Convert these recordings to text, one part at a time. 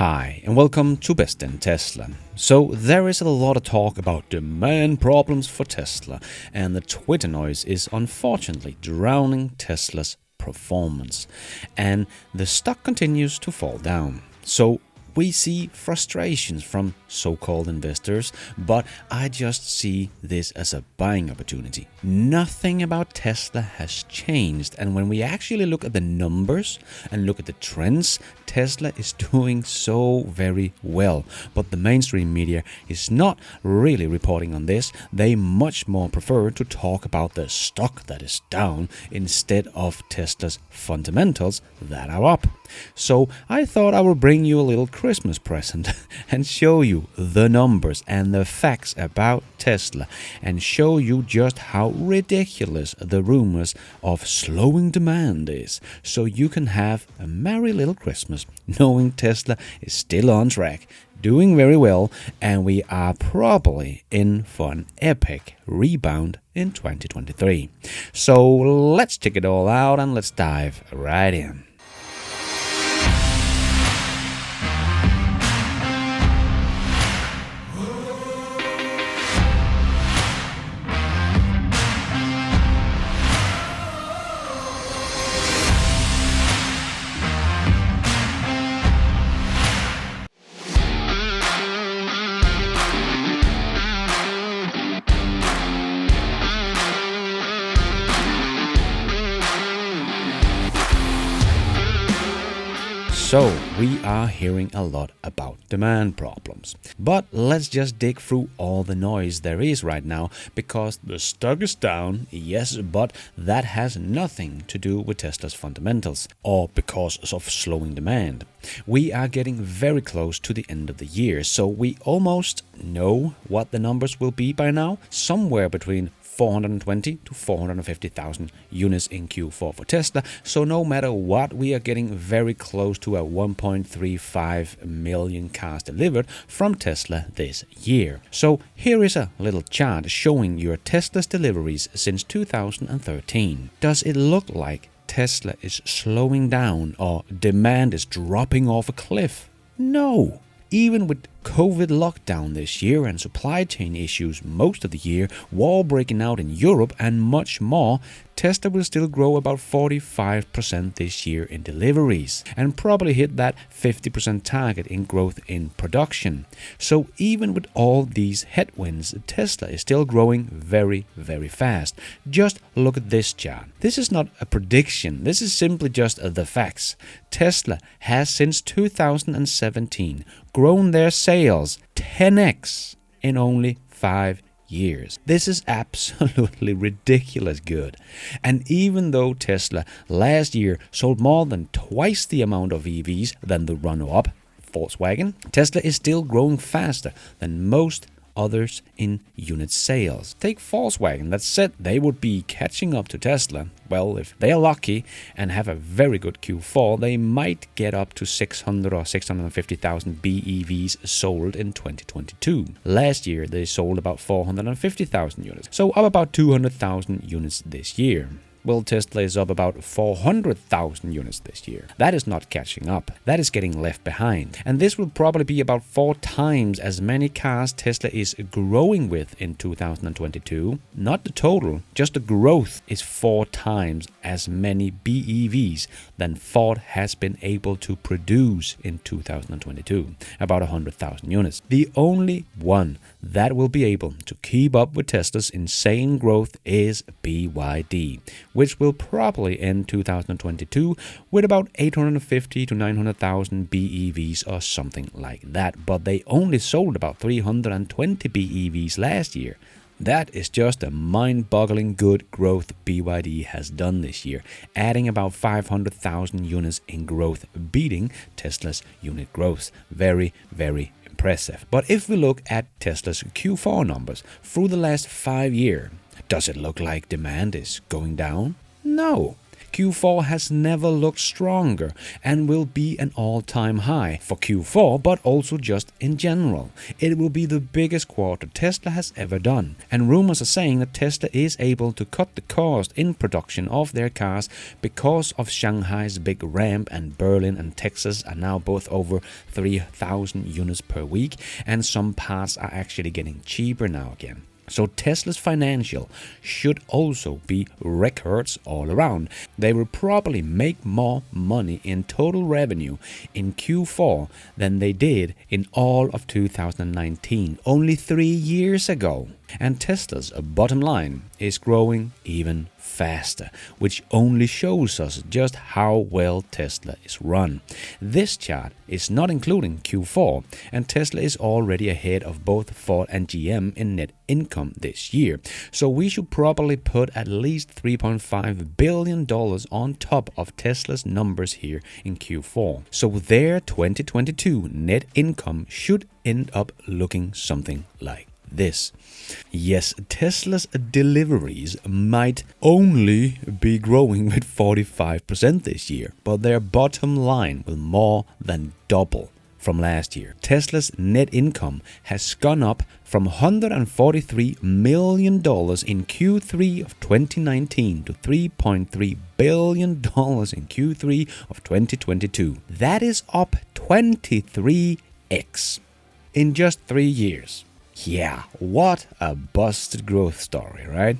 Hi, and welcome to Best in Tesla. So, there is a lot of talk about demand problems for Tesla, and the Twitter noise is unfortunately drowning Tesla's performance. And the stock continues to fall down. So, we see frustrations from so-called investors, but I just see this as a buying opportunity. Nothing about Tesla has changed, and when we actually look at the numbers and look at the trends, Tesla is doing so very well. But the mainstream media is not really reporting on this. They much more prefer to talk about the stock that is down instead of Tesla's fundamentals that are up. So I thought I would bring you a little Christmas present and show you the numbers and the facts about Tesla and show you just how ridiculous the rumors of slowing demand is, so you can have a merry little Christmas knowing Tesla is still on track, doing very well, and we are probably in for an epic rebound in 2023. So let's check it all out and let's dive right in. So, we are hearing a lot about demand problems. But let's just dig through all the noise there is right now, because the stock is down, yes, but that has nothing to do with Tesla's fundamentals or because of slowing demand. We are getting very close to the end of the year, so we almost know what the numbers will be by now, somewhere between 420 to 450,000 units in Q4 for Tesla. So no matter what, we are getting very close to a 1.35 million cars delivered from Tesla this year. So here is a little chart showing your Tesla's deliveries since 2013. Does it look like Tesla is slowing down or demand is dropping off a cliff? No. Even with COVID lockdown this year and supply chain issues most of the year, war breaking out in Europe and much more, Tesla will still grow about 45% this year in deliveries and probably hit that 50% target in growth in production. So even with all these headwinds, Tesla is still growing very, very fast. Just look at this chart. This is not a prediction. This is simply just the facts. Tesla has since 2017 grown their sales 10x in only 5 years. This is absolutely ridiculous good. And even though Tesla last year sold more than twice the amount of EVs than the runner-up, Volkswagen, Tesla is still growing faster than most others in unit sales. Take Volkswagen that said they would be catching up to Tesla. Well, if they are lucky and have a very good Q4, they might get up to 600 or 650,000 BEVs sold in 2022. Last year, they sold about 450,000 units, so up about 200,000 units this year. Well, Tesla is up about 400,000 units this year. That is not catching up. That is getting left behind. And this will probably be about 4 times as many cars Tesla is growing with in 2022. Not the total, just the growth is 4 times as many BEVs than Ford has been able to produce in 2022. About 100,000 units. The only one that will be able to keep up with Tesla's insane growth is BYD, which will probably end 2022 with about 850 to 900,000 BEVs or something like that. But they only sold about 320 BEVs last year. That is just a mind-boggling good growth BYD has done this year, adding about 500,000 units in growth, beating Tesla's unit growth. Very, very impressive. But if we look at Tesla's Q4 numbers through the last 5 years, does it look like demand is going down? No. Q4 has never looked stronger and will be an all-time high for Q4, but also just in general. It will be the biggest quarter Tesla has ever done. And rumors are saying that Tesla is able to cut the cost in production of their cars because of Shanghai's big ramp, and Berlin and Texas are now both over 3,000 units per week, and some parts are actually getting cheaper now again. So Tesla's financial should also be records all around. They will probably make more money in total revenue in Q4 than they did in all of 2019, only 3 years ago. And Tesla's bottom line is growing even faster, which only shows us just how well Tesla is run. This chart is not including Q4, and Tesla is already ahead of both Ford and GM in net income this year. So we should probably put at least $3.5 billion on top of Tesla's numbers here in Q4. So their 2022 net income should end up looking something like this. Yes, Tesla's deliveries might only be growing with 45% this year, but their bottom line will more than double from last year. Tesla's net income has gone up from $143 million in Q3 of 2019 to $3.3 billion in Q3 of 2022. That is up 23x in just 3 years. Yeah, what a busted growth story, right?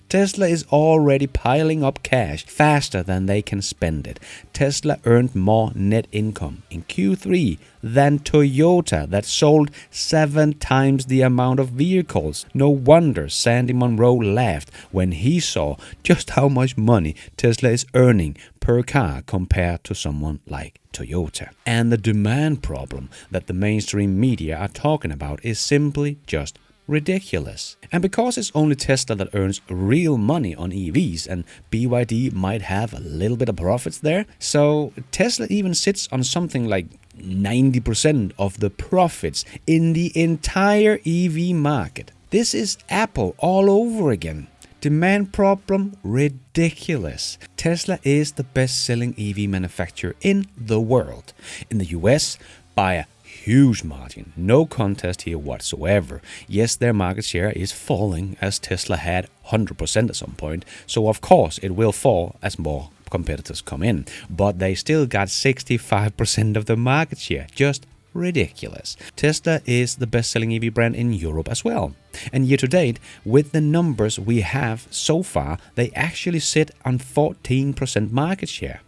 Tesla is already piling up cash faster than they can spend it. Tesla earned more net income in Q3 than Toyota, that sold 7 times the amount of vehicles. No wonder Sandy Munro laughed when he saw just how much money Tesla is earning per car compared to someone like Toyota. And the demand problem that the mainstream media are talking about is simply just ridiculous. And because it's only Tesla that earns real money on EVs, and BYD might have a little bit of profits there, so Tesla even sits on something like 90% of the profits in the entire EV market. This is Apple all over again. Demand problem, ridiculous. Tesla is the best-selling EV manufacturer in the world. In the US, by a huge margin. No contest here whatsoever. Yes, their market share is falling, as Tesla had 100% at some point, so of course it will fall as more competitors come in. But they still got 65% of the market share. Just ridiculous. Tesla is the best-selling EV brand in Europe as well. And year to date, with the numbers we have so far, they actually sit on 14% market share.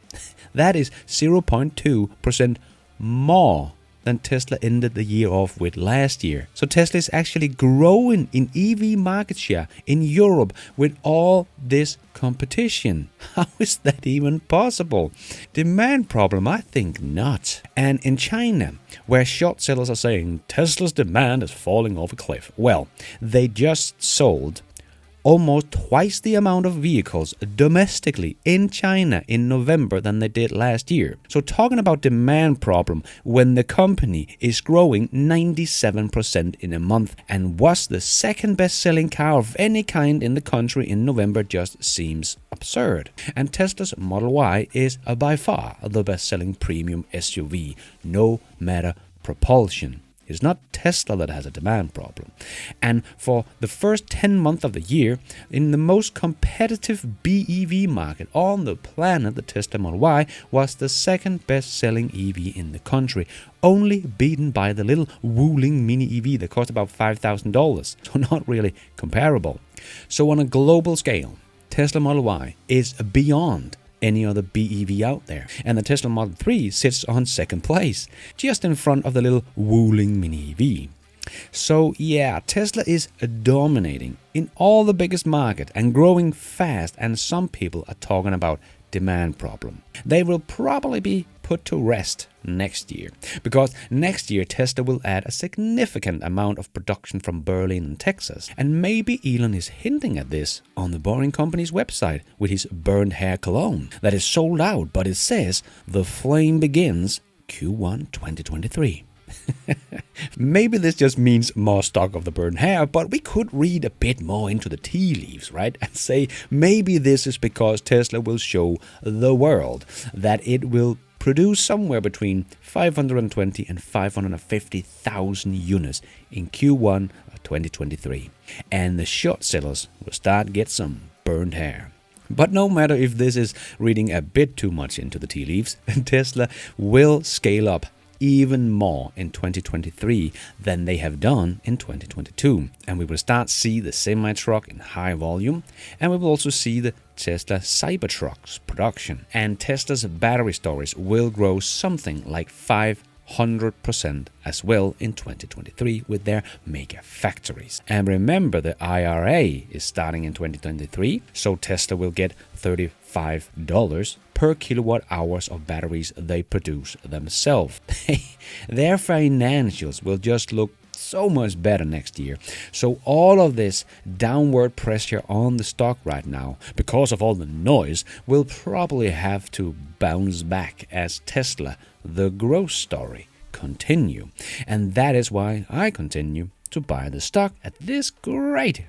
That is 0.2% more than Tesla ended the year off with last year. So Tesla is actually growing in EV market share in Europe with all this competition. How is that even possible? Demand problem? I think not. And in China, where short sellers are saying Tesla's demand is falling off a cliff, well, they just sold almost twice the amount of vehicles domestically in China in November than they did last year. So talking about demand problem when the company is growing 97% in a month and was the second best-selling car of any kind in the country in November just seems absurd. And Tesla's Model Y is by far the best-selling premium SUV, no matter propulsion. It's not Tesla that has a demand problem. And for the first 10 months of the year, in the most competitive BEV market on the planet, the Tesla Model Y was the second best-selling EV in the country, only beaten by the little Wuling mini EV that cost about $5,000. So not really comparable. So on a global scale, Tesla Model Y is beyond any other BEV out there. And the Tesla Model 3 sits on second place, just in front of the little Wuling mini EV. So yeah, Tesla is dominating in all the biggest market and growing fast, and some people are talking about demand problem. They will probably be put to rest next year, because next year Tesla will add a significant amount of production from Berlin and Texas. And maybe Elon is hinting at this on the Boring Company's website with his burned hair cologne that is sold out, but it says the flame begins Q1 2023. Maybe this just means more stock of the burnt hair, but we could read a bit more into the tea leaves, right? And say maybe this is because Tesla will show the world that it will produce somewhere between 520 and 550,000 units in Q1 of 2023. And the short sellers will start get some burned hair. But no matter if this is reading a bit too much into the tea leaves, Tesla will scale up even more in 2023 than they have done in 2022. And we will start see the semi-truck in high volume, and we will also see the Tesla Cybertruck's production. And Tesla's battery storage will grow something like 500% as well in 2023 with their mega factories. And remember, the IRA is starting in 2023, so Tesla will get $35 per kilowatt hours of batteries they produce themselves. Their financials will just look so much better next year. So all of this downward pressure on the stock right now, because of all the noise, will probably have to bounce back as Tesla, the growth story, continue. And that is why I continue to buy the stock at this great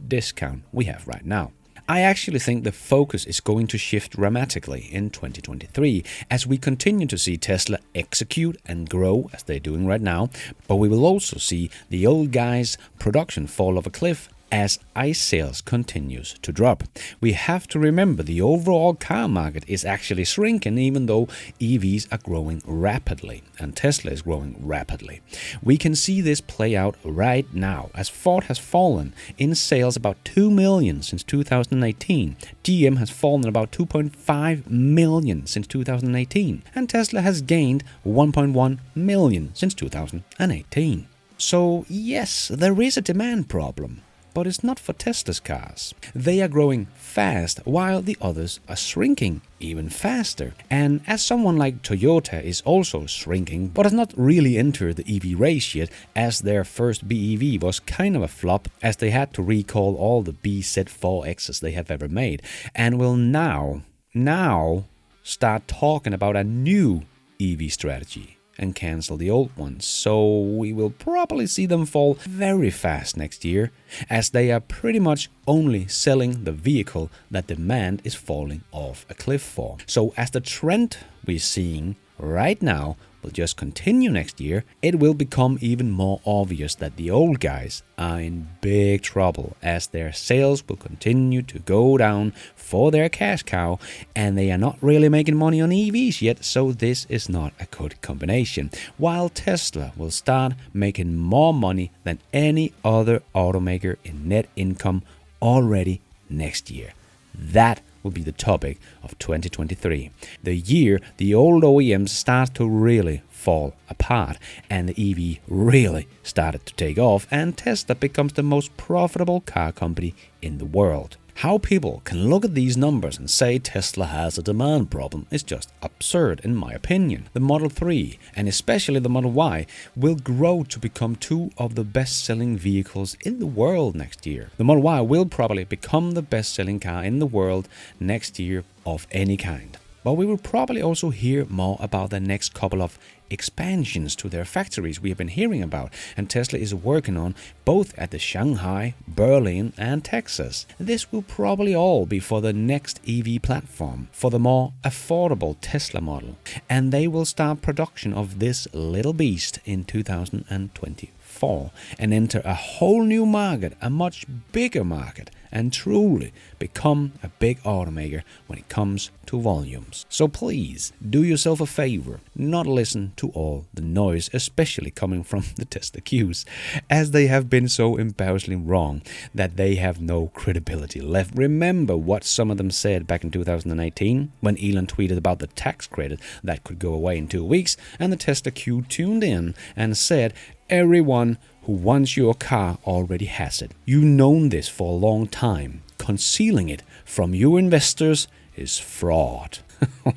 discount we have right now. I actually think the focus is going to shift dramatically in 2023 as we continue to see Tesla execute and grow as they're doing right now, but we will also see the old guys' production fall off a cliff as ICE sales continues to drop. We have to remember the overall car market is actually shrinking even though EVs are growing rapidly and Tesla is growing rapidly. We can see this play out right now as Ford has fallen in sales about 2 million since 2018. GM has fallen about 2.5 million since 2018 and Tesla has gained 1.1 million since 2018. So yes, there is a demand problem. But it's not for Tesla's cars. They are growing fast while the others are shrinking even faster. And as someone like Toyota is also shrinking but has not really entered the EV race yet as their first BEV was kind of a flop as they had to recall all the BZ4Xs they have ever made and will now start talking about a new EV strategy and cancel the old ones. So we will probably see them fall very fast next year as they are pretty much only selling the vehicle that demand is falling off a cliff for. So as the trend we're seeing right now will just continue next year, it will become even more obvious that the old guys are in big trouble as their sales will continue to go down for their cash cow and they are not really making money on EVs yet, so this is not a good combination. While Tesla will start making more money than any other automaker in net income already next year. That will be the topic of 2023. The year the old OEMs start to really fall apart and the EV really started to take off and Tesla becomes the most profitable car company in the world. How people can look at these numbers and say Tesla has a demand problem is just absurd in my opinion. The Model 3 and especially the Model Y will grow to become two of the best-selling vehicles in the world next year. The Model Y will probably become the best-selling car in the world next year of any kind. But we will probably also hear more about the next couple of expansions to their factories we have been hearing about and Tesla is working on both at the Shanghai, Berlin and Texas. This will probably all be for the next EV platform, for the more affordable Tesla model. And they will start production of this little beast in 2024 and enter a whole new market, a much bigger market, and truly become a big automaker when it comes to volumes. So please do yourself a favor, not listen to all the noise, especially coming from the Tesla Qs, as they have been so embarrassingly wrong that they have no credibility left. Remember what some of them said back in 2018 when Elon tweeted about the tax credit that could go away in 2 weeks, and the Tesla Q tuned in and said, everyone who wants your car already has it. You've known this for a long time. Concealing it from your investors is fraud.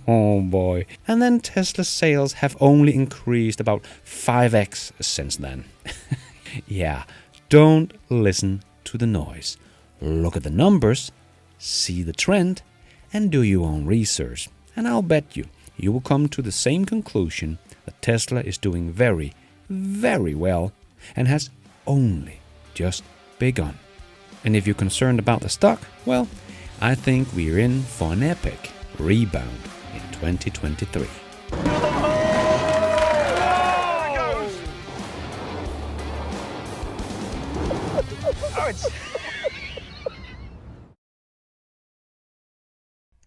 Oh boy. And then Tesla sales have only increased about 5x since then. Yeah, don't listen to the noise. Look at the numbers, see the trend, and do your own research. And I'll bet you will come to the same conclusion that Tesla is doing very, very well and has only just begun. And if you're concerned about the stock, well, I think we're in for an epic rebound in 2023.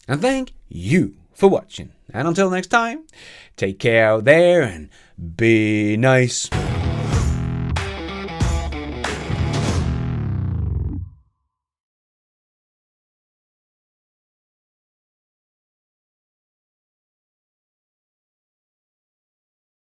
And thank you for watching. And until next time, take care out there and be nice.